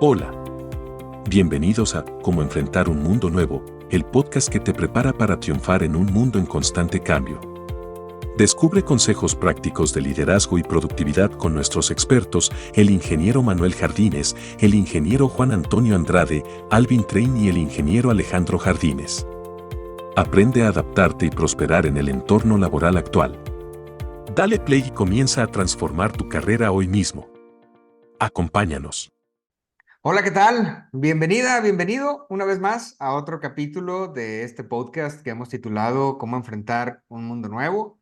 Hola, bienvenidos a Cómo enfrentar un mundo nuevo, el podcast que te prepara para triunfar en un mundo en constante cambio. Descubre consejos prácticos de liderazgo y productividad con nuestros expertos, el ingeniero Manuel Jardines, el ingeniero Juan Antonio Andrade, Alvin Train y el ingeniero Alejandro Jardines. Aprende a adaptarte y prosperar en el entorno laboral actual. Dale play y comienza a transformar tu carrera hoy mismo. Acompáñanos. Hola, ¿qué tal? Bienvenida, bienvenido una vez más a otro capítulo de este podcast que hemos titulado Cómo enfrentar un mundo nuevo.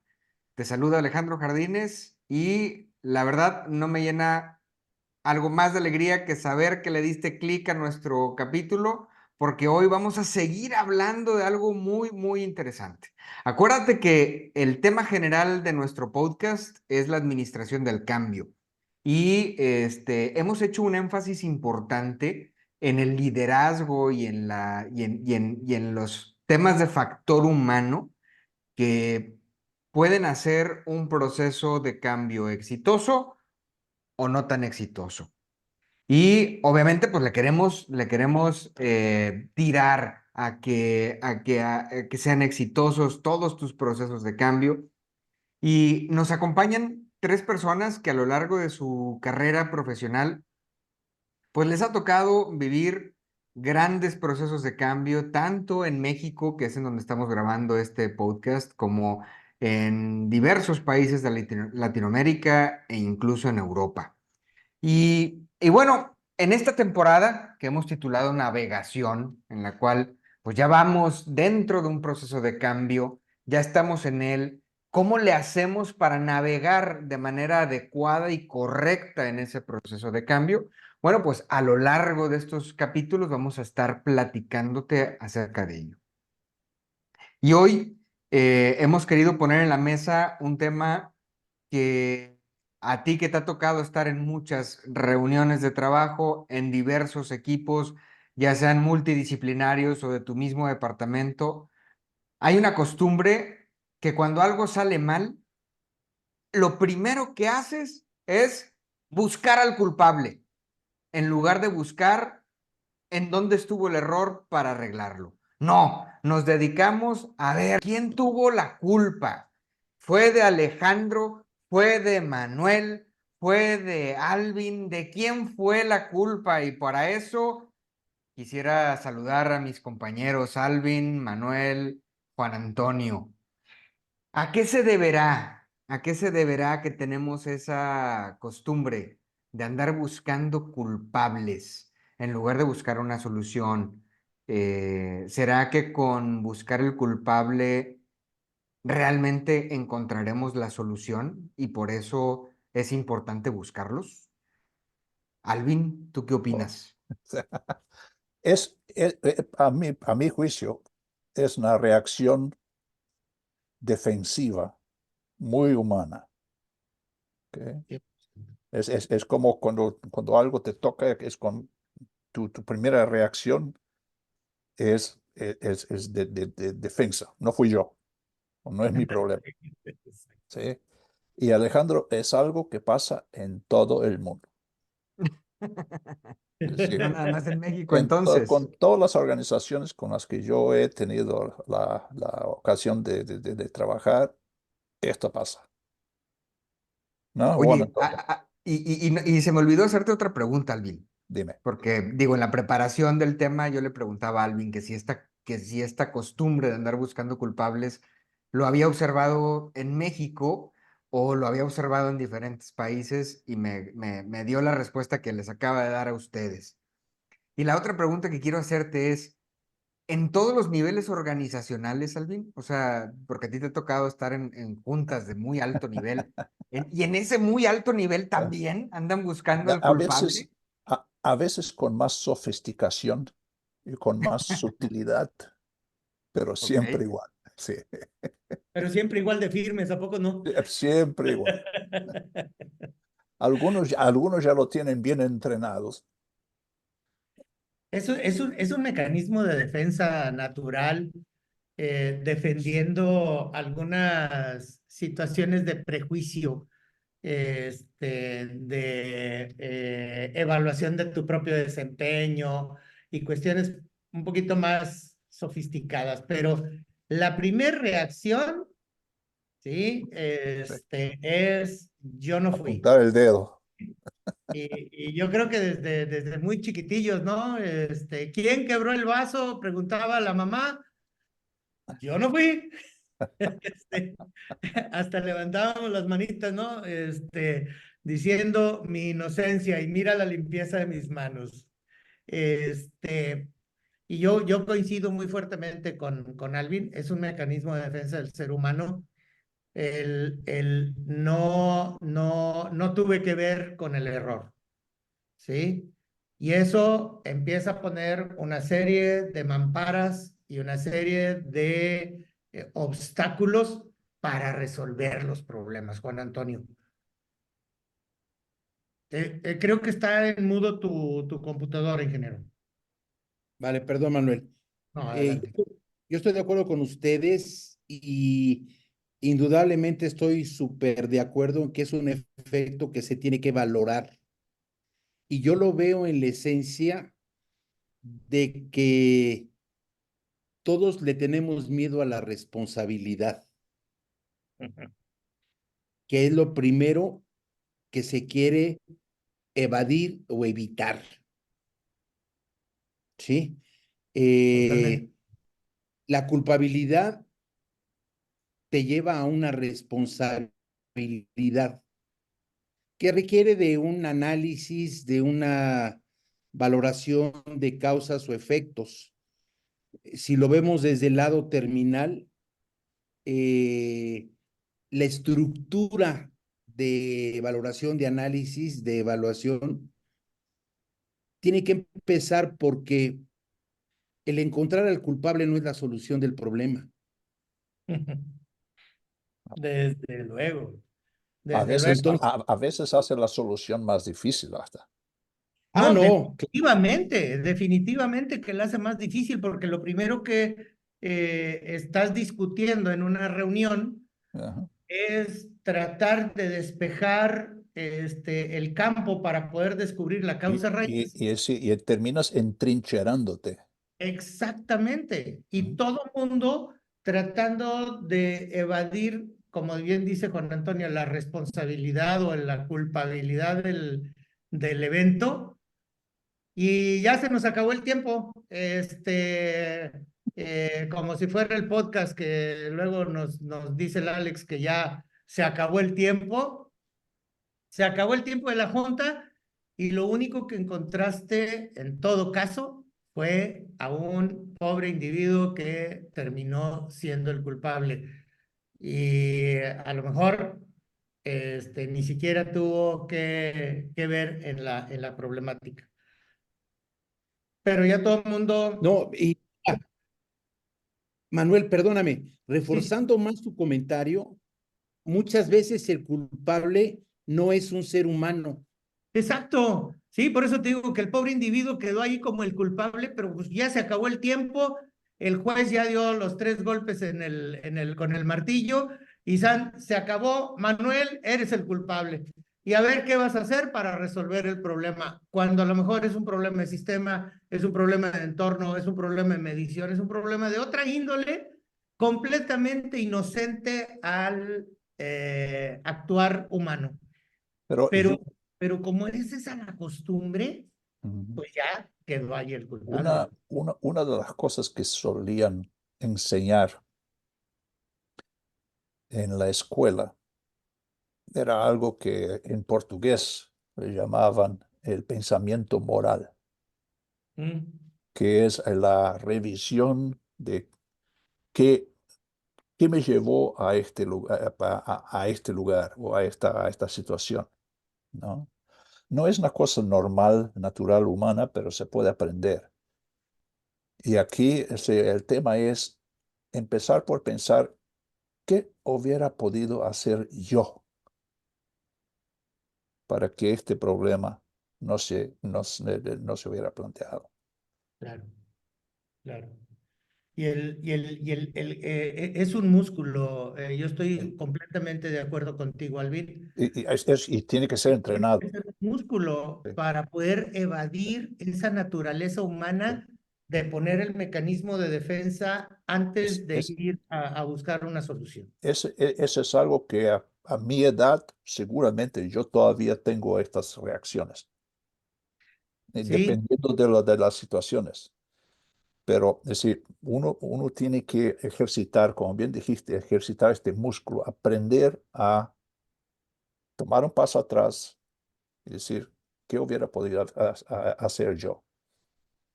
Te saluda Alejandro Jardines y la verdad no me llena algo más de alegría que saber que le diste clic a nuestro capítulo, porque hoy vamos a seguir hablando de algo muy interesante. Acuérdate que el tema general de nuestro podcast es la administración del cambio. Y hemos hecho un énfasis importante en el liderazgo y en los temas de factor humano que pueden hacer un proceso de cambio exitoso o no tan exitoso. Y obviamente, pues le queremos tirar a que sean exitosos todos tus procesos de cambio. Y nos acompañan tres personas que a lo largo de su carrera profesional, pues les ha tocado vivir grandes procesos de cambio, tanto en México, que es en donde estamos grabando este podcast, como en diversos países de Latinoamérica e incluso en Europa. Y bueno, en esta temporada que hemos titulado Navegación, en la cual pues ya vamos dentro de un proceso de cambio, ya estamos en él, ¿cómo le hacemos para navegar de manera adecuada y correcta en ese proceso de cambio? Bueno, pues a lo largo de estos capítulos vamos a estar platicándote acerca de ello. Y hoy hemos querido poner en la mesa un tema que a ti que te ha tocado estar en muchas reuniones de trabajo, en diversos equipos, ya sean multidisciplinarios o de tu mismo departamento, hay una costumbre que cuando algo sale mal, lo primero que haces es buscar al culpable, en lugar de buscar en dónde estuvo el error para arreglarlo. No, nos dedicamos a ver quién tuvo la culpa. ¿Fue de Alejandro? ¿Fue de Manuel? ¿Fue de Alvin? ¿De quién fue la culpa? Y para eso quisiera saludar a mis compañeros Alvin, Manuel, Juan Antonio. ¿A qué se deberá? ¿A qué se deberá que tenemos esa costumbre de andar buscando culpables en lugar de buscar una solución? ¿Será que con buscar el culpable realmente encontraremos la solución y por eso es importante buscarlos? Alvin, ¿tú qué Oh, opinas? a mi juicio, es una reacción defensiva muy humana. ¿Ok? Sí. Es como cuando algo te toca, es con tu primera reacción es de defensa. No fui yo, o no es mi problema. ¿Sí? Y Alejandro, es algo que pasa en todo el mundo. Es decir, No nada más en México, entonces. con todas las organizaciones con las que yo he tenido la ocasión de trabajar, esto pasa. ¿No? Juan Oye, Antonio, y se me olvidó hacerte otra pregunta, Alvin. dime. Porque digo, en la preparación del tema yo le preguntaba a Alvin que si esta costumbre de andar buscando culpables lo había observado en México o lo había observado en diferentes países y me dio la respuesta que les acaba de dar a ustedes. Y la otra pregunta que quiero hacerte es, en todos los niveles organizacionales, Alvin, o sea, porque a ti te ha tocado estar en juntas de muy alto nivel, y en ese muy alto nivel ¿Eh? también andan buscando al A veces, culpable. a veces con más sofisticación y con más sutilidad, pero Ok. siempre igual. Sí, Pero siempre igual de firmes, ¿a poco no? siempre igual. Algunos ya lo tienen bien entrenados. Es un mecanismo de defensa natural, defendiendo algunas situaciones de prejuicio de evaluación de tu propio desempeño y cuestiones un poquito más sofisticadas. Pero la primera reacción, ¿sí? Sí. Es yo no fui. Apuntar el dedo. Y yo creo que desde muy chiquitillos, ¿no? ¿Quién quebró el vaso? Preguntaba la mamá. Yo no fui. Este, hasta levantábamos las manitas, ¿no? Diciendo mi inocencia y mira la limpieza de mis manos. Este, y yo coincido muy fuertemente con Alvin, es un mecanismo de defensa del ser humano. No tuve que ver con el error, ¿sí? Y eso empieza a poner una serie de mamparas y una serie de obstáculos para resolver los problemas, Juan Antonio. Creo que está en mudo tu computadora, ingeniero. Vale, perdón, Manuel. No, Eh, adelante. yo, yo estoy de acuerdo con ustedes y indudablemente estoy súper de acuerdo en que es un efecto que se tiene que valorar. Y yo lo veo en la esencia de que todos le tenemos miedo a la responsabilidad, que es lo primero que se quiere evadir o evitar, ¿sí? Totalmente. La culpabilidad te lleva a una responsabilidad que requiere de un análisis, de una valoración de causas o efectos. Si lo vemos desde el lado terminal, eh, la estructura de valoración, de análisis, de evaluación, tiene que empezar porque el encontrar al culpable no es la solución del problema. Desde luego, A desde luego. veces, Entonces, a veces hace la solución más difícil hasta. No, no, definitivamente que la hace más difícil porque lo primero que estás discutiendo en una reunión Ajá. es tratar de despejar el campo para poder descubrir la causa raíz. Y terminas entrincherándote. Exactamente. Y Ujú. todo mundo tratando de evadir, como bien dice Juan Antonio, la responsabilidad o la culpabilidad del evento. Y ya se nos acabó el tiempo. Como si fuera el podcast que luego nos dice el Alex que ya se acabó el tiempo. Se acabó el tiempo de la junta y lo único que encontraste en todo caso fue a un pobre individuo que terminó siendo el culpable. Y a lo mejor ni siquiera tuvo que ver en la problemática. Pero ya todo el mundo, no, y Manuel, perdóname, sí, sí, reforzando más tu comentario, muchas veces el culpable no es un ser humano. exacto. Sí, por eso te digo que el pobre individuo quedó ahí como el culpable, pero pues ya se acabó el tiempo, el juez ya dio los 3 golpes con el martillo y se acabó, Manuel, eres el culpable. Y a ver qué vas a hacer para resolver el problema, cuando a lo mejor es un problema de sistema, es un problema de entorno, es un problema de medición, es un problema de otra índole, completamente inocente al actuar humano. Pero Pero, yo, pero como es esa la costumbre, ujú, pues ya quedó ahí el culpable. una de las cosas que solían enseñar en la escuela era algo que en portugués le llamaban el pensamiento moral, Mm, que es la revisión de qué, qué me llevó a este lugar, a este lugar o a esta situación, ¿no? No es una cosa normal, natural, humana, pero se puede aprender. Y aquí el tema es empezar por pensar qué hubiera podido hacer yo para que este problema no se hubiera planteado. claro, claro. Es un músculo. Yo estoy completamente de acuerdo contigo, Alvin. Y tiene que ser entrenado. Es un músculo Sí, para poder evadir esa naturaleza sí. humana de poner el mecanismo de defensa antes Es, de es, ir a buscar una solución. eso es algo que a mi edad seguramente yo todavía tengo estas reacciones, ¿Sí? dependiendo de las situaciones. Pero es decir, uno tiene que ejercitar, como bien dijiste, ejercitar este músculo, aprender a tomar un paso atrás y decir, ¿qué hubiera podido hacer yo?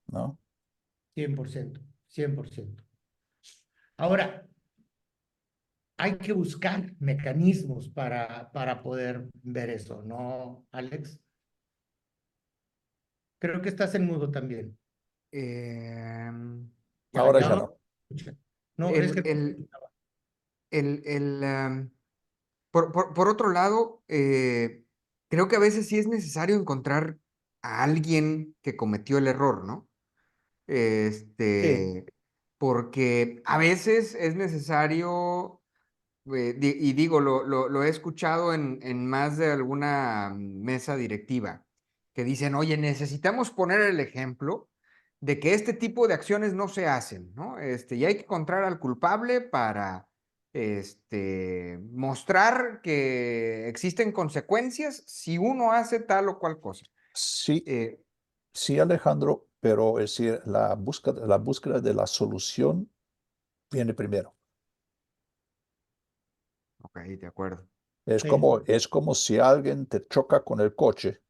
¿No? 100%, 100%. Ahora, hay que buscar mecanismos para poder ver eso, ¿no, Alex? Creo que estás en mudo también. Em, Ahora Ya ya no no. escucha. No, es el, que no se el, escuchaba. por otro lado, creo que a veces sí es necesario encontrar a alguien que cometió el error, ¿no? Sí, Este, porque a veces es necesario, y digo, lo he escuchado en más de alguna mesa directiva, que dicen, oye, necesitamos poner el ejemplo de que este tipo de acciones no se hacen, ¿no? Y hay que encontrar al culpable para, mostrar que existen consecuencias si uno hace tal o cual cosa. Sí, Eh, sí, Alejandro, pero es decir, la búsqueda de la solución viene primero. ok, de acuerdo. Sí, Es como si alguien te choca con el coche.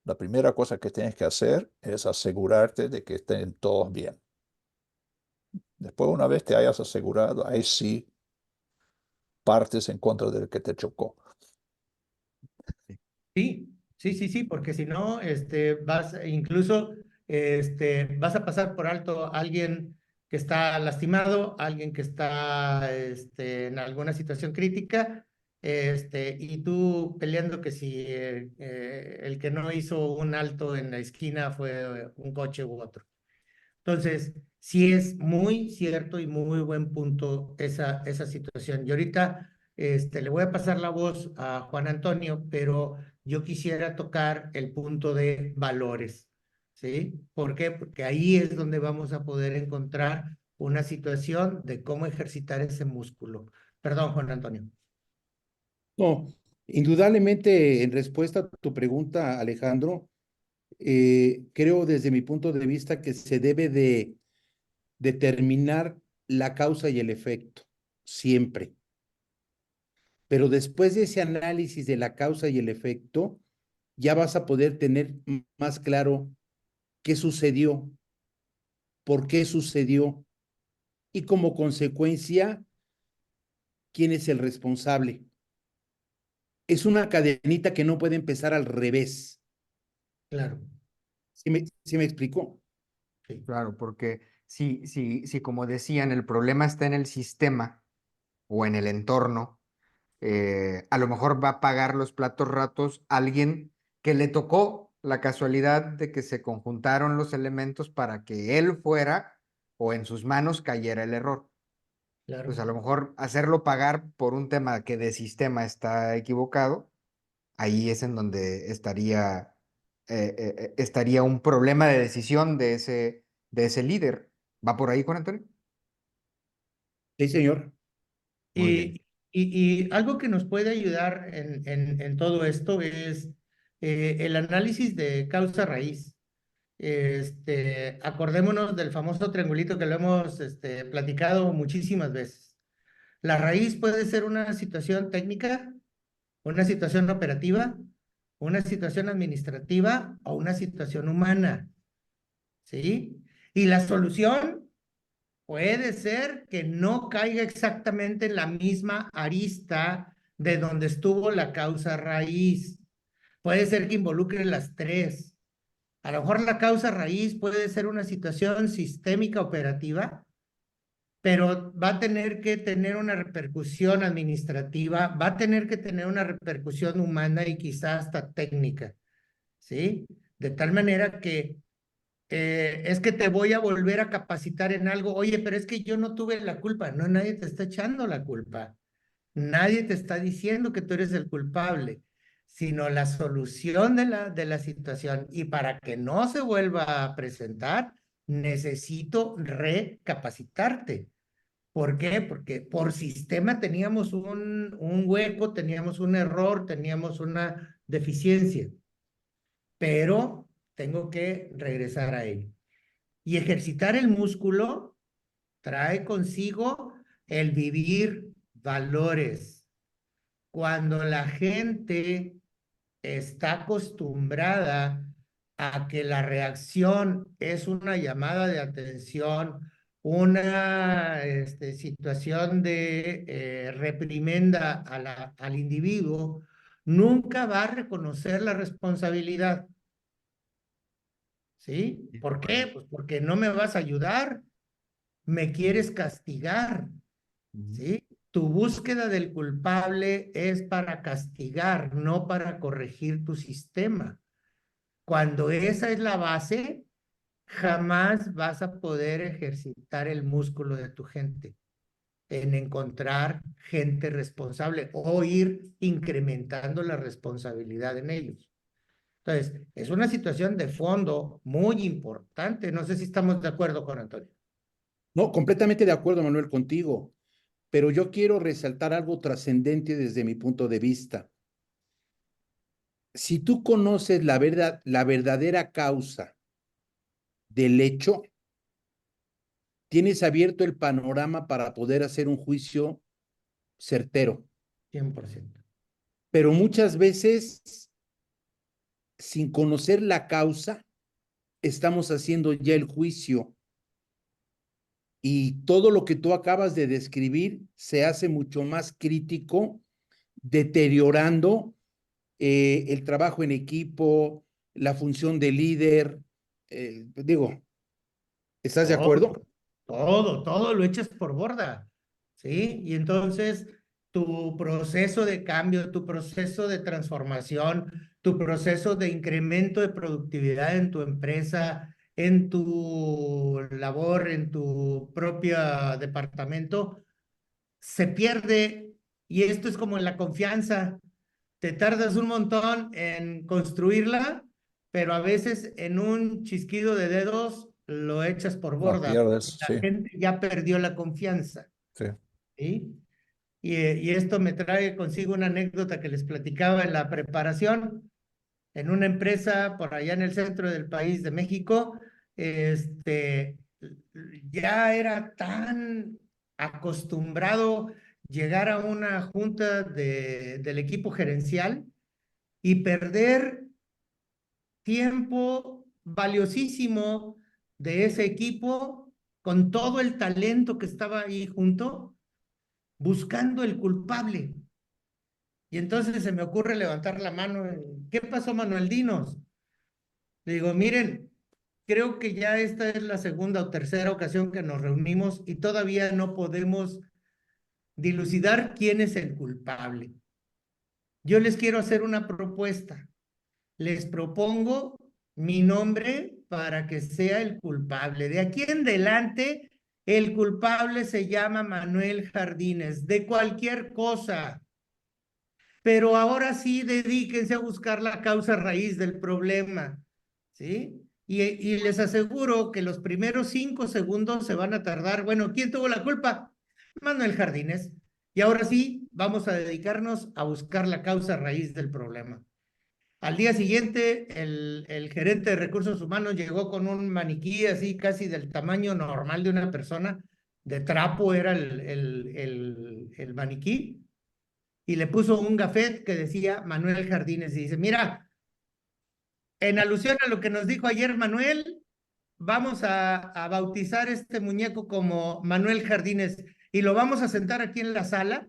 La primera cosa que tienes que hacer es asegurarte de que estén todos bien. Después, una vez te hayas asegurado, ahí sí partes en contra del que te chocó. sí, porque si no, incluso, vas a pasar por alto a alguien que está lastimado, alguien que está, en alguna situación crítica, y tú peleando que si el que no hizo un alto en la esquina fue un coche u otro. Entonces, sí es muy cierto y muy buen punto esa situación. Y ahorita le voy a pasar la voz a Juan Antonio, pero yo quisiera tocar el punto de valores, ¿sí? ¿Por qué? Porque ahí es donde vamos a poder encontrar una situación de cómo ejercitar ese músculo. Perdón, Juan Antonio. no, indudablemente en respuesta a tu pregunta, Alejandro, creo desde mi punto de vista que se debe de determinar la causa y el efecto, siempre. Pero después de ese análisis de la causa y el efecto, ya vas a poder tener más claro qué sucedió, por qué sucedió y como consecuencia, quién es el responsable. Es una cadenita que no puede empezar al revés. Claro, ¿Sí me explicó? sí, Claro, porque si como decían, el problema está en el sistema o en el entorno, a lo mejor va a pagar los platos ratos alguien que le tocó la casualidad de que se conjuntaron los elementos para que él fuera o en sus manos cayera el error. claro. Pues a lo mejor hacerlo pagar por un tema que de sistema está equivocado, ahí es en donde estaría un problema de decisión de ese líder. ¿Va por ahí, Juan Antonio? Sí, señor. Muy bien. Y algo que nos puede ayudar en todo esto es el análisis de causa raíz. Acordémonos del famoso triangulito que lo hemos platicado muchísimas veces. La raíz puede ser una situación técnica, una situación operativa, una situación administrativa o una situación humana, ¿sí? Y la solución puede ser que no caiga exactamente en la misma arista de donde estuvo la causa raíz. Puede ser que involucre las tres. A lo mejor la causa raíz puede ser una situación sistémica operativa, pero va a tener que tener una repercusión administrativa, va a tener que tener una repercusión humana y quizás hasta técnica, ¿sí? De tal manera que es que te voy a volver a capacitar en algo. Oye, pero es que yo no tuve la culpa. No, nadie te está echando la culpa. Nadie te está diciendo que tú eres el culpable, sino la solución de la situación. Y para que no se vuelva a presentar, necesito recapacitarte. ¿Por qué? Porque por sistema teníamos un hueco, teníamos un error, teníamos una deficiencia, pero tengo que regresar a ello. Y ejercitar el músculo trae consigo el vivir valores. Cuando la gente está acostumbrada a que la reacción es una llamada de atención, una situación de reprimenda al individuo, nunca va a reconocer la responsabilidad. ¿Sí? ¿Por qué? Pues porque no me vas a ayudar, me quieres castigar. ¿Sí? Tu búsqueda del culpable es para castigar, no para corregir tu sistema. Cuando esa es la base, jamás vas a poder ejercitar el músculo de tu gente en encontrar gente responsable o ir incrementando la responsabilidad en ellos. Entonces, es una situación de fondo muy importante. No sé si estamos de acuerdo con Antonio. No, completamente de acuerdo, Manuel, contigo, pero yo quiero resaltar algo trascendente desde mi punto de vista. Si tú conoces la verdad, la verdadera causa del hecho, tienes abierto el panorama para poder hacer un juicio certero. 100%. Pero muchas veces, sin conocer la causa, estamos haciendo ya el juicio y todo lo que tú acabas de describir se hace mucho más crítico, deteriorando el trabajo en equipo, la función de líder. Digo, ¿estás de acuerdo? Todo lo echas por borda, ¿sí? Y entonces tu proceso de cambio, tu proceso de transformación, tu proceso de incremento de productividad en tu empresa, en tu labor, en tu propio departamento, se pierde. Y esto es como en la confianza. Te tardas un montón en construirla, pero a veces en un chisquido de dedos lo echas por La borda. pierdes, La sí, gente ya perdió la confianza, sí. ¿sí? Y esto me trae consigo una anécdota que les platicaba en la preparación. En una empresa por allá en el centro del país de México, ya era tan acostumbrado llegar a una junta del equipo gerencial y perder tiempo valiosísimo de ese equipo con todo el talento que estaba ahí junto, buscando el culpable. Y entonces se me ocurre levantar la mano. ¿Qué pasó, Manuel? Dinos. Le digo, miren, creo que ya esta es la segunda o tercera ocasión que nos reunimos y todavía no podemos dilucidar quién es el culpable. Yo les quiero hacer una propuesta. Les propongo mi nombre para que sea el culpable. De aquí en adelante, el culpable se llama Manuel Jardines, de cualquier cosa. Pero ahora sí, dedíquense a buscar la causa raíz del problema, ¿sí? Y les aseguro que los primeros 5 segundos se van a tardar. Bueno, ¿quién tuvo la culpa? Manuel Jardines. Y ahora sí, vamos a dedicarnos a buscar la causa raíz del problema. Al día siguiente, el gerente de recursos humanos llegó con un maniquí así casi del tamaño normal de una persona, de trapo era el maniquí, y le puso un gafet que decía Manuel Jardines y dice, mira, en alusión a lo que nos dijo ayer Manuel, vamos a bautizar este muñeco como Manuel Jardines y lo vamos a sentar aquí en la sala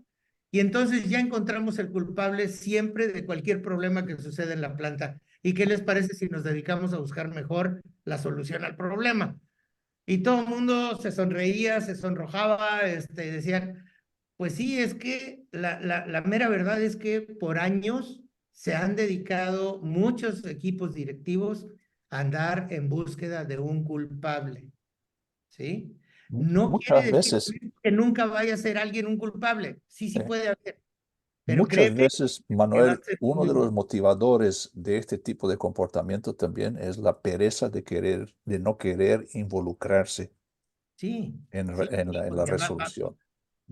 y entonces ya encontramos el culpable siempre de cualquier problema que suceda en la planta. ¿Y qué les parece si nos dedicamos a buscar mejor la solución al problema? Y todo el mundo se sonreía, se sonrojaba, decían, pues sí, es que la mera verdad es que por años se han dedicado muchos equipos directivos andar en búsqueda de un culpable, ¿sí? No quiere Muchas decir veces, que nunca vaya a ser alguien un culpable. Sí, sí eh, puede haber, pero muchas créeme veces, que va a Manuel, ser uno muy de los bueno. motivadores de este tipo de comportamiento también es la pereza de querer, de no querer involucrarse Sí, en, sí, sí, en la porque resolución.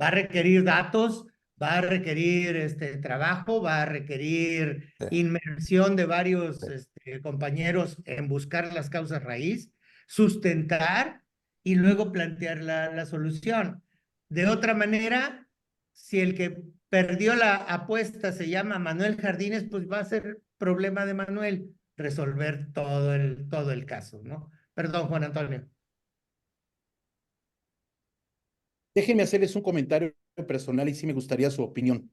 va a requerir datos, va a requerir trabajo, va a requerir Sí, inmersión de varios sí. compañeros en buscar las causas raíz, sustentar y luego plantear la solución. De otra manera, si el que perdió la apuesta se llama Manuel Jardines, pues va a ser problema de Manuel resolver todo el caso, ¿no? Perdón, Juan Antonio. Déjenme hacerles un comentario personal y sí me gustaría su opinión.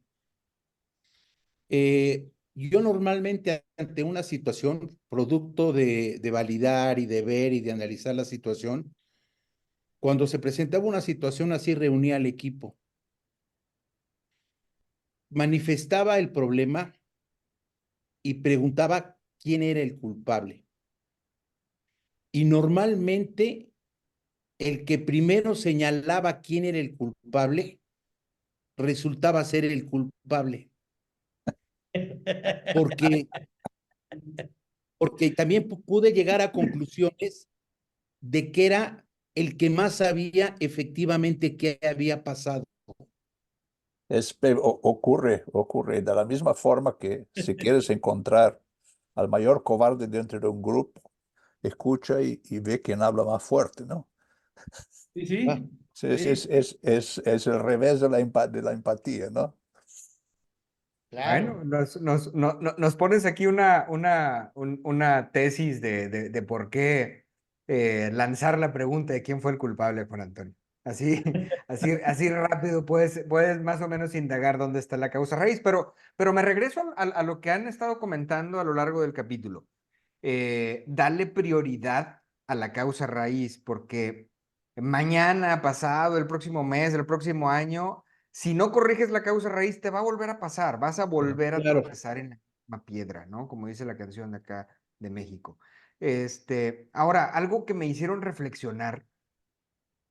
Yo normalmente ante una situación, producto de validar y de ver y de analizar la situación, cuando se presentaba una situación así, reunía al equipo, manifestaba el problema y preguntaba quién era el culpable. Y normalmente el que primero señalaba quién era el culpable resultaba ser el culpable, porque, porque también pude llegar a conclusiones de que era el que más sabía efectivamente qué había pasado. Ocurre de la misma forma que si quieres encontrar al mayor cobarde dentro de un grupo, escucha y ve quién habla más fuerte, ¿no? Sí, Ah, sí, Sí, sí, es el revés de de la empatía, ¿no? claro. Bueno, nos pones aquí una tesis de por qué lanzar la pregunta de quién fue el culpable, Juan Antonio. Así, así rápido puedes más o menos indagar dónde está la causa raíz, pero me regreso a lo que han estado comentando a lo largo del capítulo. Dale prioridad a la causa raíz, porque mañana, pasado, el próximo mes, el próximo año, si no corriges la causa raíz, te va a volver a pasar, vas a volver a claro. tropezar en la misma piedra, ¿no? Como dice la canción de acá de México. Ahora, algo que me hicieron reflexionar,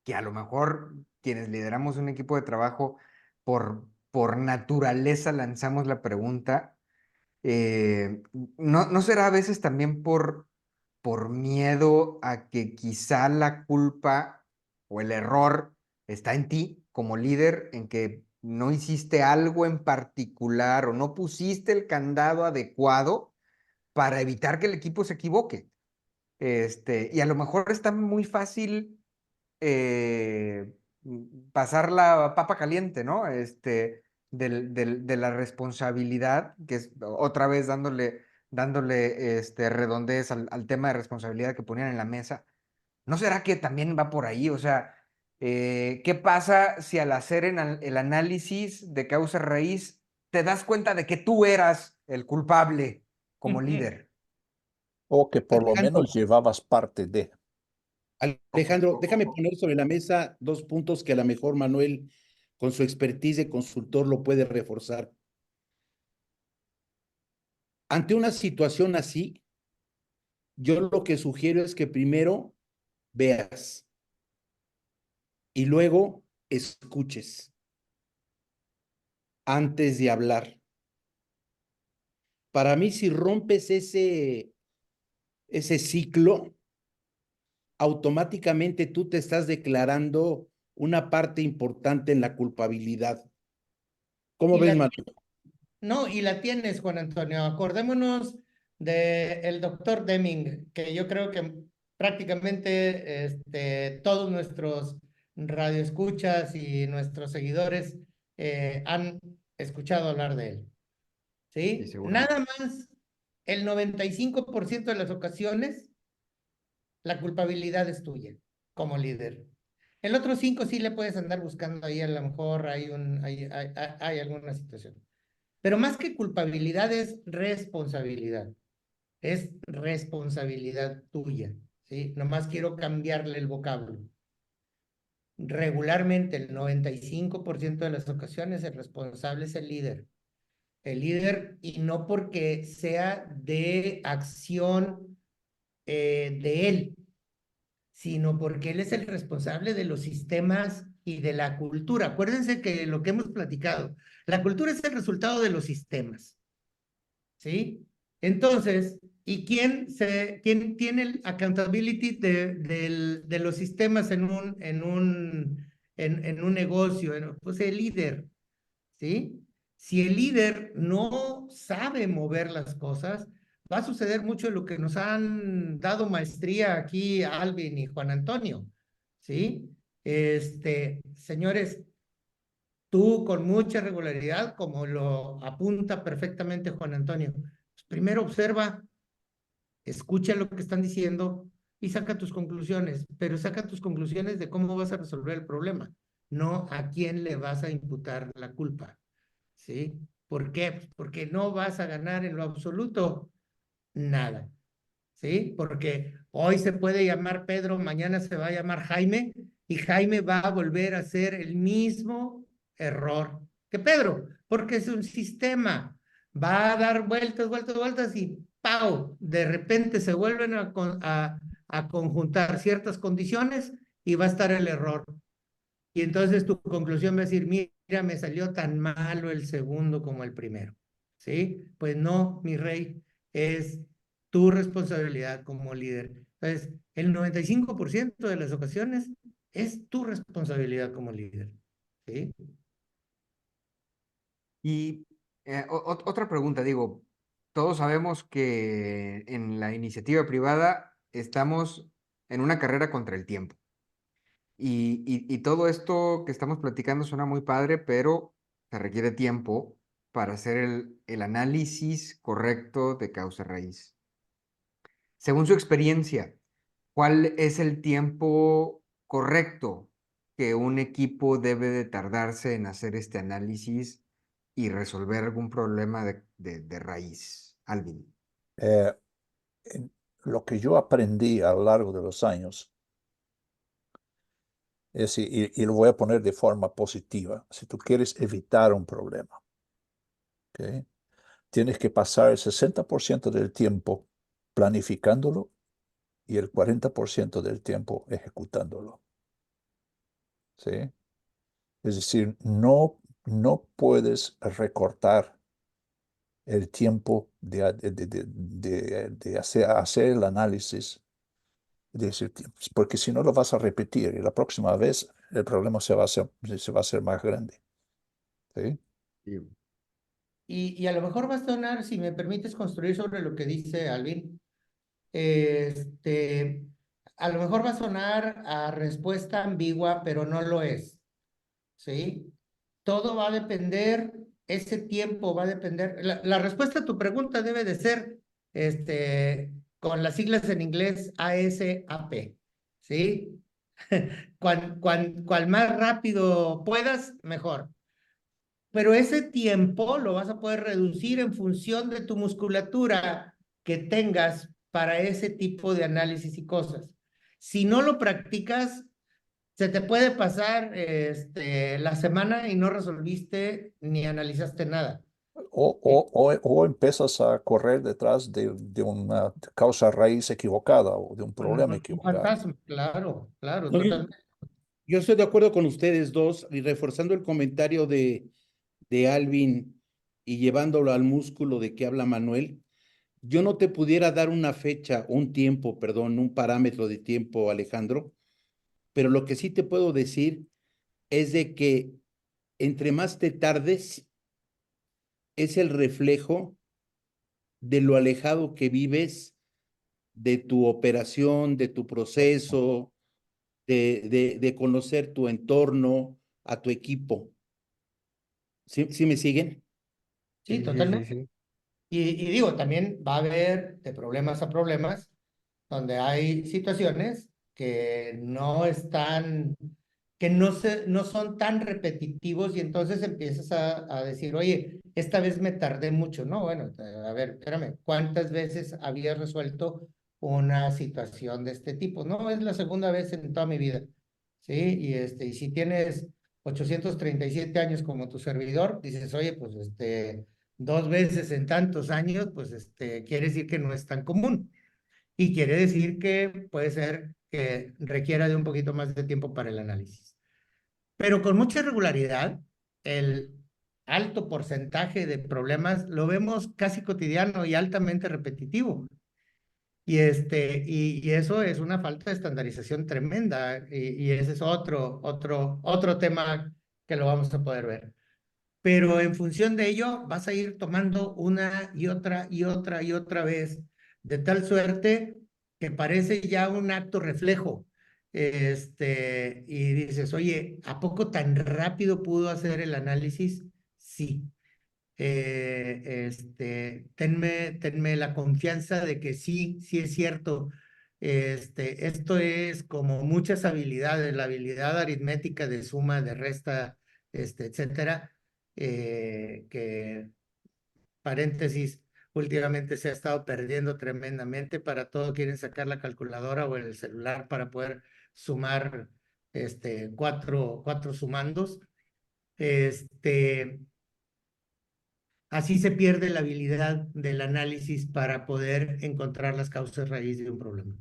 que a lo mejor quienes lideramos un equipo de trabajo, por naturaleza lanzamos la pregunta, ¿no será a veces también por miedo a que quizá la culpa o el error está en ti como líder, en que no hiciste algo en particular o no pusiste el candado adecuado para evitar que el equipo se equivoque? Y a lo mejor está muy fácil pasar la papa caliente, ¿no? De la responsabilidad, que es otra vez dándole redondez al tema de responsabilidad que ponían en la mesa. ¿No será que también va por ahí? O sea, ¿qué pasa si al hacer el análisis de causa raíz te das cuenta de que tú eras el culpable como líder? O que por lo Alejandro, menos llevabas parte de. Alejandro, déjame poner sobre la mesa dos puntos que a lo mejor Manuel, con su expertise de consultor, lo puede reforzar. Ante una situación así, yo lo que sugiero es que primero veas y luego escuches antes de hablar. Para mí, si rompes ese ciclo, automáticamente tú te estás declarando una parte importante en la culpabilidad. ¿Cómo Y ves, la, Manuel? no, y la tienes, Juan Antonio. Acordémonos del doctor Deming, que yo creo que prácticamente todos nuestros radioescuchas y nuestros seguidores han escuchado hablar de él. Sí, ¿Sí? seguramente. Nada más el 95% de las ocasiones la culpabilidad es tuya como líder. El otro 5 sí le puedes andar buscando ahí, a lo mejor hay alguna situación. Pero más que culpabilidad es responsabilidad tuya, ¿sí? Nomás quiero cambiarle el vocablo. Regularmente, el 95% de las ocasiones, el responsable es el líder. El líder, y no porque sea de acción de él, sino porque él es el responsable de los sistemas y de la cultura. Acuérdense que lo que hemos platicado, la cultura es el resultado de los sistemas, ¿sí? Entonces, ¿y quién tiene el accountability de los sistemas en un negocio? Pues el líder, ¿sí? Si el líder no sabe mover las cosas, va a suceder mucho de lo que nos han dado maestría aquí Alvin y Juan Antonio, ¿sí? Señores, tú con mucha regularidad, como lo apunta perfectamente Juan Antonio, pues primero observa, escucha lo que están diciendo y saca tus conclusiones, pero saca tus conclusiones de cómo vas a resolver el problema, no a quién le vas a imputar la culpa, ¿sí? ¿Por qué? Pues porque no vas a ganar en lo absoluto nada, ¿sí? Porque hoy se puede llamar Pedro, mañana se va a llamar Jaime y Jaime va a volver a hacer el mismo error que Pedro, porque es un sistema, va a dar vueltas, vueltas, vueltas y ¡pau! De repente se vuelven a conjuntar ciertas condiciones y va a estar el error. Y entonces tu conclusión va a decir, mira, me salió tan malo el segundo como el primero, ¿sí? Pues no, mi rey, es tu responsabilidad como líder. Entonces, el 95% de las ocasiones es tu responsabilidad como líder, ¿sí? Y otra pregunta, digo, todos sabemos que en la iniciativa privada estamos en una carrera contra el tiempo. Y todo esto que estamos platicando suena muy padre, pero se requiere tiempo para hacer el análisis correcto de causa raíz. Según su experiencia, ¿cuál es el tiempo correcto que un equipo debe de tardarse en hacer este análisis y resolver algún problema de raíz, Alvin? Eh, lo que yo aprendí a lo largo de los años es, y lo voy a poner de forma positiva, si tú quieres evitar un problema, ¿ok? Tienes que pasar el 60% del tiempo planificándolo y el 40% del tiempo ejecutándolo, ¿sí? Es decir, no puedes recortar el tiempo de hacer el análisis, porque si no lo vas a repetir y la próxima vez el problema se va a hacer más grande, ¿sí? Sí. Y a lo mejor va a sonar, si me permites construir sobre lo que dice Alvin, a lo mejor va a sonar a respuesta ambigua, pero no lo es, ¿sí? Todo va a depender, ese tiempo va a depender, la respuesta a tu pregunta debe de ser, con las siglas en inglés ASAP, ¿sí? Cual más rápido puedas, mejor. Pero ese tiempo lo vas a poder reducir en función de tu musculatura que tengas para ese tipo de análisis y cosas. Si no lo practicas, se te puede pasar la semana y no resolviste ni analizaste nada. O empiezas a correr detrás de una causa raíz equivocada o de un problema Un equivocado. fantasma, claro, claro, No, totalmente. yo estoy de acuerdo con ustedes dos y reforzando el comentario de Alvin y llevándolo al músculo de que habla Manuel. Yo no te pudiera dar una fecha, un tiempo, perdón, un parámetro de tiempo, Alejandro, pero lo que sí te puedo decir es de que entre más te tardes, es el reflejo de lo alejado que vives de tu operación, de tu proceso, de conocer tu entorno, a tu equipo. ¿Sí me siguen? Sí, Sí, sí, sí, totalmente. sí. Y digo, también va a haber de problemas a problemas, donde hay situaciones que no están, que no son tan repetitivos y entonces empiezas a decir, oye, esta vez me tardé mucho, ¿no? Bueno, a ver, espérame, ¿cuántas veces habías resuelto una situación de este tipo? No, es la segunda vez en toda mi vida, ¿sí? Y si tienes 837 años como tu servidor, dices, oye, pues 2 veces en tantos años, pues quiere decir que no es tan común. y quiere decir que puede ser que requiera de un poquito más de tiempo para el análisis. Pero con mucha regularidad, el alto porcentaje de problemas lo vemos casi cotidiano y altamente repetitivo. Y eso es una falta de estandarización tremenda, y ese es otro tema que lo vamos a poder ver. Pero en función de ello vas a ir tomando una y otra y otra y otra vez, de tal suerte que parece ya un acto reflejo. Y dices, oye, ¿a poco tan rápido pudo hacer el análisis? Sí. Tenme la confianza de que sí, sí es cierto. Esto es como muchas habilidades, la habilidad aritmética de suma, de resta, etcétera, que, paréntesis, últimamente se ha estado perdiendo tremendamente. Para todo quieren sacar la calculadora o el celular para poder sumar cuatro sumandos. Así se pierde la habilidad del análisis para poder encontrar las causas raíz de un problema,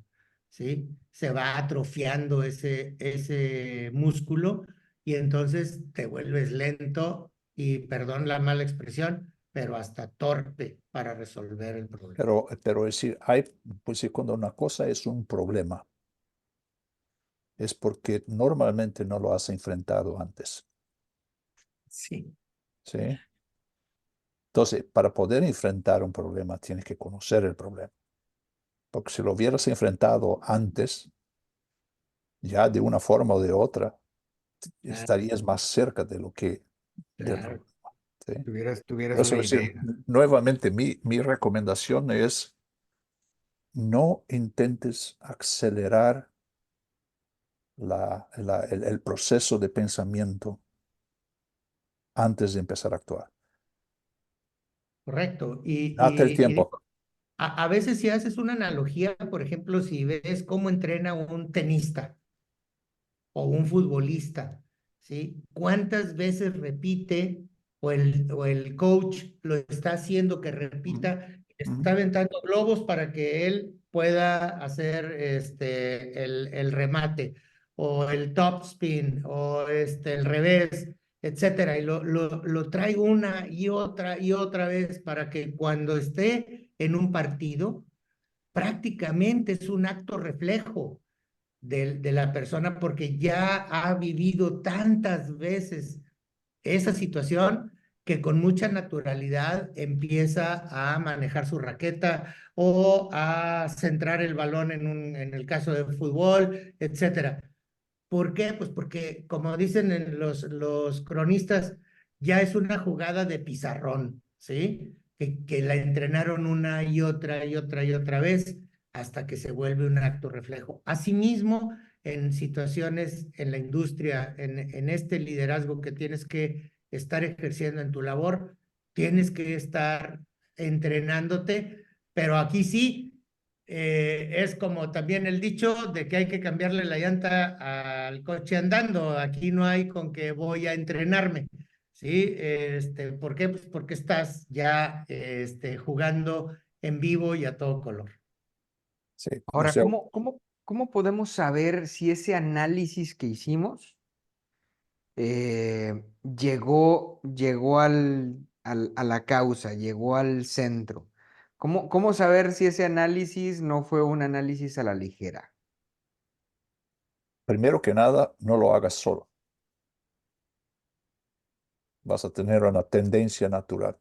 ¿sí? Se va atrofiando ese músculo y entonces te vuelves lento y, perdón la mala expresión, pero hasta torpe para resolver el problema. Pero decir, pues sí, cuando una cosa es un problema, es porque normalmente no lo has enfrentado antes, Sí, ¿sí? Entonces, para poder enfrentar un problema, tienes que conocer el problema. Porque si lo hubieras enfrentado antes, ya de una forma o de otra, estarías más cerca de lo que del claro. problema, ¿sí? Tuvieras Por eso una decir, idea. nuevamente, mi recomendación es no intentes acelerar el proceso de pensamiento antes de empezar a actuar. Correcto. Date el Y tiempo. a veces si haces una analogía, por ejemplo, si ves cómo entrena un tenista o un futbolista, ¿sí? ¿Cuántas veces repite o el coach lo está haciendo que Ujú, repita, ujú. está aventando globos para que él pueda hacer el remate o el top spin o el revés, etcétera? Y lo trae una y otra vez para que cuando esté en un partido, prácticamente es un acto reflejo de la persona porque ya ha vivido tantas veces esa situación que con mucha naturalidad empieza a manejar su raqueta o a centrar el balón en el caso de fútbol, etcétera. ¿Por qué? Pues porque, como dicen los cronistas, ya es una jugada de pizarrón, ¿sí? Que la entrenaron una y otra y otra y otra vez hasta que se vuelve un acto reflejo. Asimismo, en situaciones en la industria, en este liderazgo que tienes que estar ejerciendo en tu labor, tienes que estar entrenándote, pero aquí sí es como también el dicho de que hay que cambiarle la llanta al coche andando. Aquí no hay con que voy a entrenarme, ¿sí? ¿Por qué? Pues porque estás ya jugando en vivo y a todo color. Sí, o Ahora, sea, ¿cómo podemos saber si ese análisis que hicimos llegó a la causa, llegó al centro? ¿Cómo saber si ese análisis no fue un análisis a la ligera? primero que nada, no lo hagas solo. Vas a tener una tendencia natural.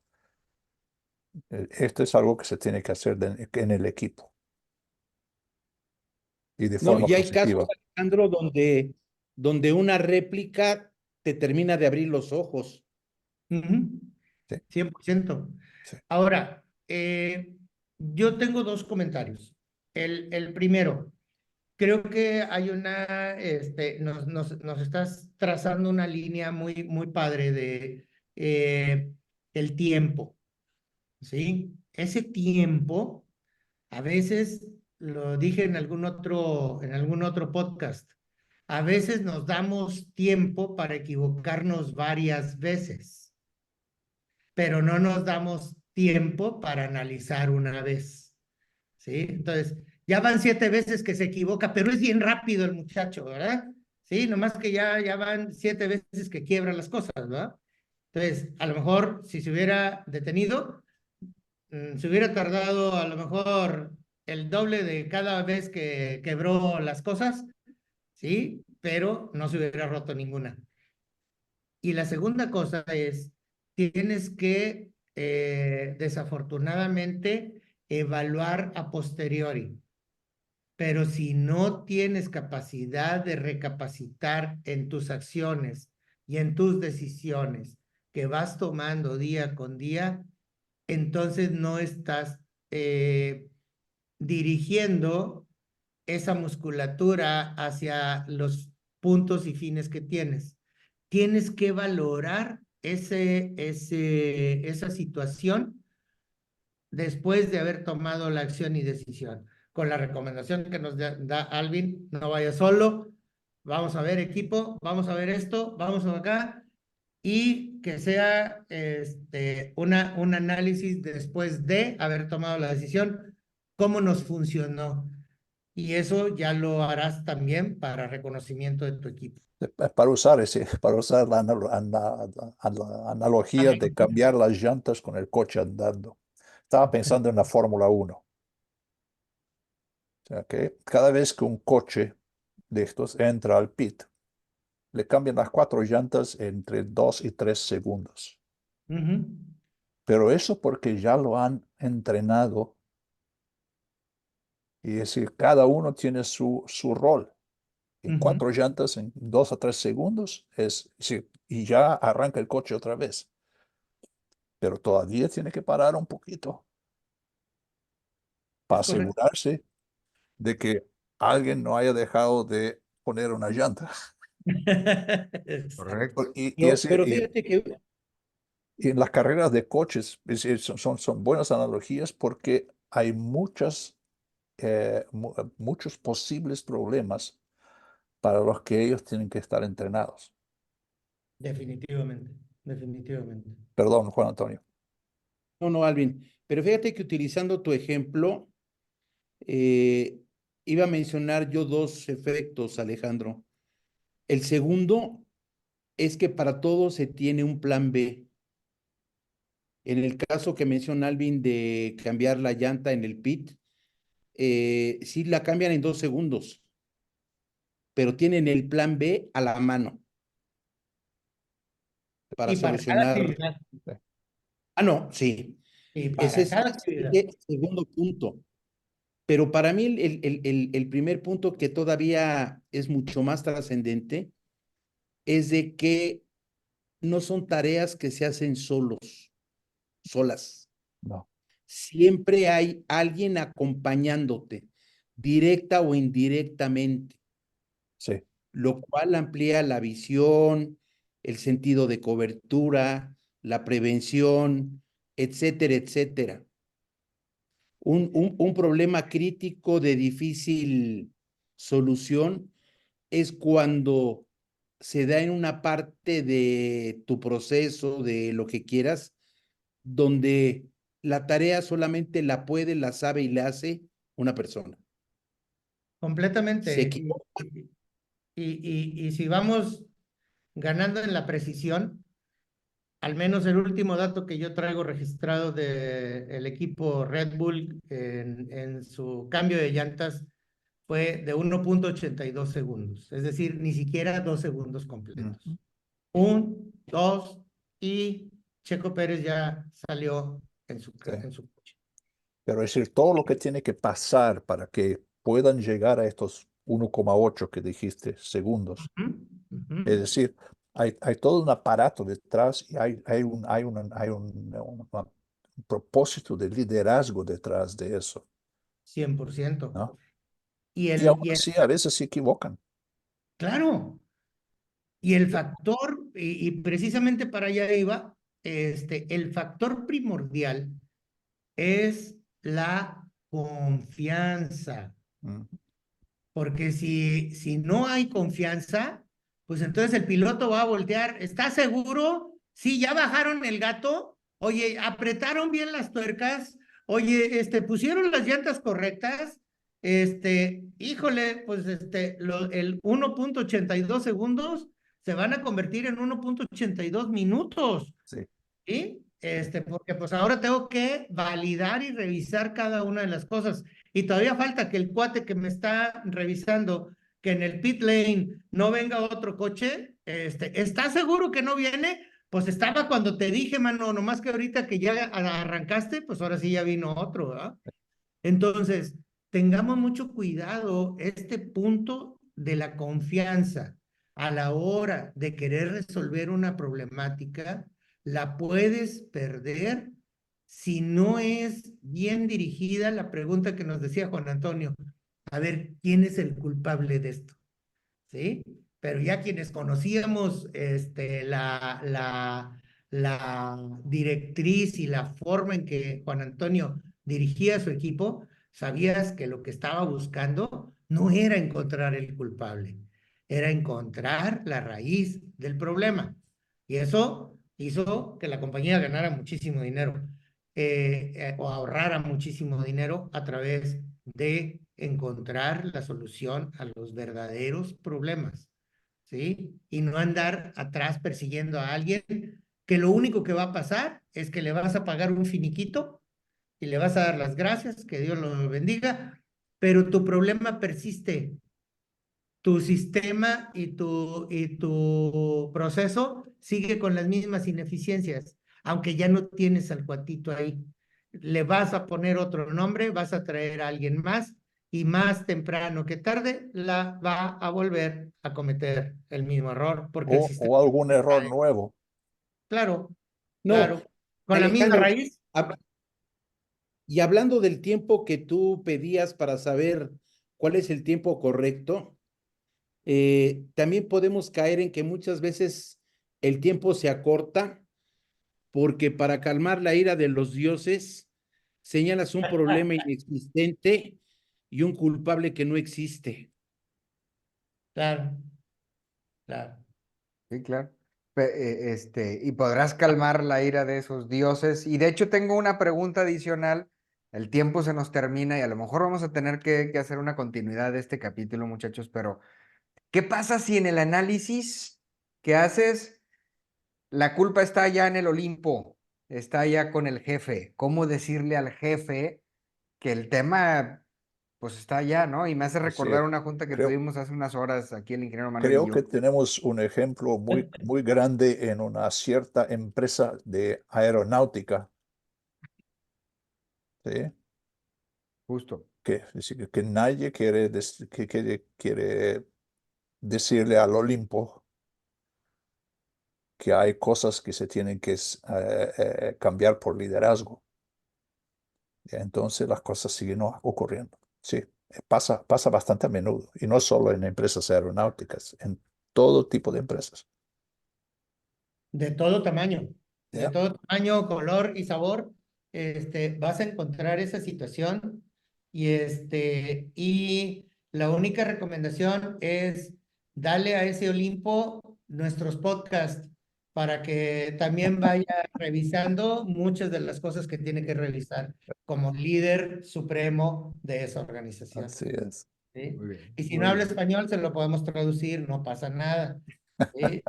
Esto es algo que se tiene que hacer en el equipo y de No, forma y hay casos, positiva. Alejandro, donde una réplica te termina de abrir los ojos. Ujú, Sí, 100%. sí. Ahora, yo tengo dos comentarios. El primero, creo que hay nos estás trazando una línea muy, muy padre de el tiempo, ¿sí? Ese tiempo, a veces, lo dije en algún otro podcast, a veces nos damos tiempo para equivocarnos varias veces, pero no nos damos tiempo para analizar una vez, ¿sí? Entonces, Ya van 7 veces que se equivoca, pero es bien rápido el muchacho, ¿verdad? Sí, nomás que ya van 7 veces que quiebra las cosas, ¿verdad? Entonces, a lo mejor si se hubiera detenido, se hubiera tardado a lo mejor el doble de cada vez que quebró las cosas, ¿sí? Pero no se hubiera roto ninguna. Y la segunda cosa es, tienes que, desafortunadamente, evaluar a posteriori. Pero si no tienes capacidad de recapacitar en tus acciones y en tus decisiones que vas tomando día con día, entonces no estás dirigiendo esa musculatura hacia los puntos y fines que tienes. Tienes que valorar esa situación después de haber tomado la acción y decisión. Con la recomendación que nos da Alvin, no vaya solo, vamos a ver equipo, vamos a ver esto, vamos acá, y que sea un análisis después de haber tomado la decisión, cómo nos funcionó. Y eso ya lo harás también para reconocimiento de tu equipo. Para usar la analogía de cambiar las llantas con el coche andando. Estaba pensando en la Fórmula 1. O sea que cada vez que un coche de estos entra al pit, le cambian las 4 llantas entre 2 y 3 segundos. Ujú. Pero eso porque ya lo han entrenado, y es decir, cada uno tiene su rol. En Ujú. 4 llantas, en 2 a 3 segundos, sí, y ya arranca el coche otra vez. Pero todavía tiene que parar un poquito para Es correcto. asegurarse de que alguien no haya dejado de poner una llanta. Correcto. Y, No, pero fíjate que y en las carreras de coches son buenas analogías porque hay muchos posibles problemas para los que ellos tienen que estar entrenados. Definitivamente, definitivamente. Perdón, Juan Antonio. no, Alvin, pero fíjate que utilizando tu ejemplo, eh, iba a mencionar yo dos efectos, Alejandro. El segundo es que para todo se tiene un plan B. En el caso que menciona Alvin de cambiar la llanta en el pit, sí la cambian en 2 segundos, pero tienen el plan B a la mano para Y para cada solucionar. actividad. Ah, no, sí. Y Ese para es cada actividad. el segundo punto. Pero para mí el primer punto que todavía es mucho más trascendente es de que no son tareas que se hacen solas. No, Siempre hay alguien acompañándote, directa o indirectamente, sí, lo cual amplía la visión, el sentido de cobertura, la prevención, etcétera, etcétera. Un problema crítico de difícil solución es cuando se da en una parte de tu proceso, de lo que quieras, donde la tarea solamente la puede, la sabe y la hace una persona. Se Completamente. equivoca. Y si vamos ganando en la precisión, al menos el último dato que yo traigo registrado del equipo Red Bull en su cambio de llantas fue de 1.82 segundos, es decir, ni siquiera 2 segundos completos. Ujú. 1, 2 y Checo Pérez ya salió en su Sí. coche. Pero es decir, todo lo que tiene que pasar para que puedan llegar a estos 1,8 que dijiste segundos. Es decir, hay todo un aparato detrás y hay un propósito de liderazgo detrás de eso, 100%. ¿no? Y Y aún el, y el, así a veces se equivocan. claro, y el factor, y precisamente para allá iba, el factor primordial es la confianza. Mm, Porque si no hay confianza, pues entonces el piloto va a voltear. ¿Estás seguro? Sí, ya bajaron el gato. Oye, apretaron bien las tuercas. Oye, pusieron las llantas correctas. híjole, pues el 1.82 segundos se van a convertir en 1.82 minutos. Sí. ¿Sí? Porque pues ahora tengo que validar y revisar cada una de las cosas. Y todavía falta que el cuate que me está revisando, que en el pit lane no venga otro coche, ¿está seguro que no viene? Pues estaba cuando te dije, mano, nomás que ahorita que ya arrancaste, pues ahora sí ya vino otro, ¿verdad? Entonces, tengamos mucho cuidado, este punto de la confianza a la hora de querer resolver una problemática, la puedes perder si no es bien dirigida la pregunta que nos decía Juan Antonio. A ver, ¿quién es el culpable de esto? ¿Sí? Pero ya quienes conocíamos la directriz y la forma en que Juan Antonio dirigía a su equipo, sabías que lo que estaba buscando no era encontrar el culpable, era encontrar la raíz del problema. Y eso hizo que la compañía ganara muchísimo dinero o ahorrara muchísimo dinero a través de encontrar la solución a los verdaderos problemas, ¿sí? Y no andar atrás persiguiendo a alguien que lo único que va a pasar es que le vas a pagar un finiquito y le vas a dar las gracias, que Dios lo bendiga, pero tu problema persiste, tu sistema y tu proceso sigue con las mismas ineficiencias, aunque ya no tienes al cuatito ahí. Le vas a poner otro nombre, vas a traer a alguien más y más temprano que tarde la va a volver a cometer el mismo error porque el sistema... O algún error nuevo. Claro, No, claro. Con la misma Alejandro, raíz. y hablando del tiempo que tú pedías para saber cuál es el tiempo correcto, también podemos caer en que muchas veces el tiempo se acorta porque para calmar la ira de los dioses señalas un problema inexistente y un culpable que no existe. Claro, claro. Sí, claro. Y podrás calmar la ira de esos dioses. Y de hecho tengo una pregunta adicional. El tiempo se nos termina y a lo mejor vamos a tener que hacer una continuidad de este capítulo, muchachos, pero ¿qué pasa si en el análisis que haces la culpa está ya en el Olimpo, está ya con el jefe? ¿Cómo decirle al jefe que el tema pues está allá, ¿no? Y me hace Así recordar es. una junta que Creo, tuvimos hace unas horas aquí el ingeniero Manuel y creo yo. que tenemos un ejemplo muy grande en una cierta empresa de aeronáutica, ¿sí? Justo. Que nadie quiere decirle al Olimpo que hay cosas que se tienen que cambiar por liderazgo. Y entonces las cosas siguen ocurriendo. Sí, pasa bastante a menudo. Y no solo en empresas aeronáuticas, en todo tipo de empresas. De todo tamaño, de ¿Ya? todo tamaño, color y sabor, vas a encontrar esa situación y la única recomendación es darle a ese Olimpo nuestros podcasts para que también vaya revisando muchas de las cosas que tiene que revisar como líder supremo de esa organización. Así es. ¿Sí? Muy bien, Y si no muy habla bien. español, se lo podemos traducir, no pasa nada. ¿Sí?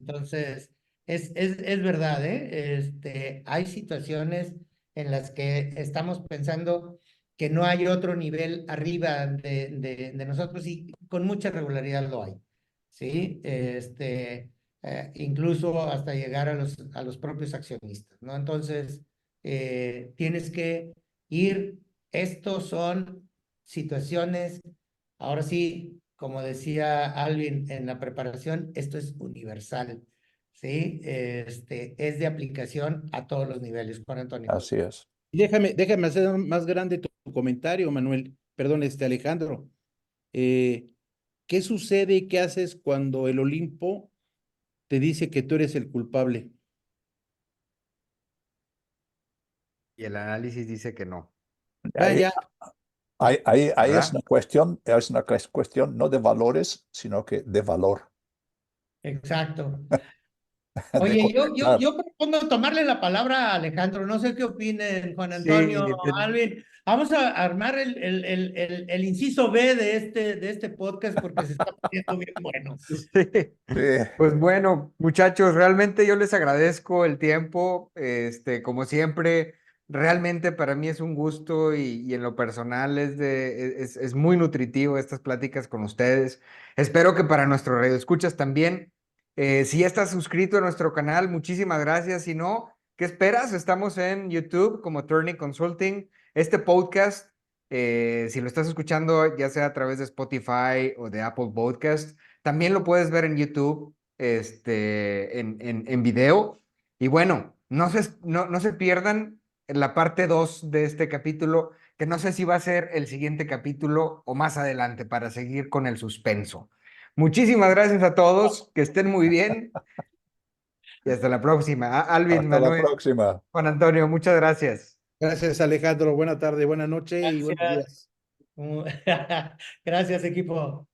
Entonces, es verdad, ¿eh? Hay situaciones en las que estamos pensando que no hay otro nivel arriba de nosotros y con mucha regularidad lo hay, ¿sí? Incluso hasta llegar a los propios accionistas, ¿no? Entonces, tienes que ir, estos son situaciones, ahora sí, como decía Alvin en la preparación, esto es universal, ¿sí? Es de aplicación a todos los niveles, Juan Antonio. Así es. Y déjame hacer más grande tu comentario, Manuel. Perdón, Alejandro. ¿Qué sucede y qué haces cuando el Olimpo te dice que tú eres el culpable? Y el análisis dice que no, Ah, Ahí, ya, ahí ¿verdad? es una cuestión no de valores, sino que de valor. Exacto. De Oye, conectar. yo propongo tomarle la palabra a Alejandro. No sé qué opinen, Juan Sí, Antonio, Alvin. Vamos a armar el inciso B de este podcast porque se está poniendo bien bueno. Sí. Sí. Pues bueno, muchachos, realmente yo les agradezco el tiempo, como siempre, realmente para mí es un gusto y en lo personal es muy nutritivo estas pláticas con ustedes. Espero que para nuestro radio escuchas también. Si ya estás suscrito a nuestro canal, muchísimas gracias. Si no, ¿qué esperas? Estamos en YouTube como Turning Consulting. Este podcast, si lo estás escuchando ya sea a través de Spotify o de Apple Podcast, también lo puedes ver en YouTube, en video. Y bueno, no se pierdan la parte 2 de este capítulo, que no sé si va a ser el siguiente capítulo o más adelante para seguir con el suspenso. Muchísimas gracias a todos, que estén muy bien y hasta la próxima. Alvin, Hasta la Manuel, próxima. Juan Antonio, muchas gracias. Gracias, Alejandro. Buena tarde, buena noche y buenos días. Gracias, equipo.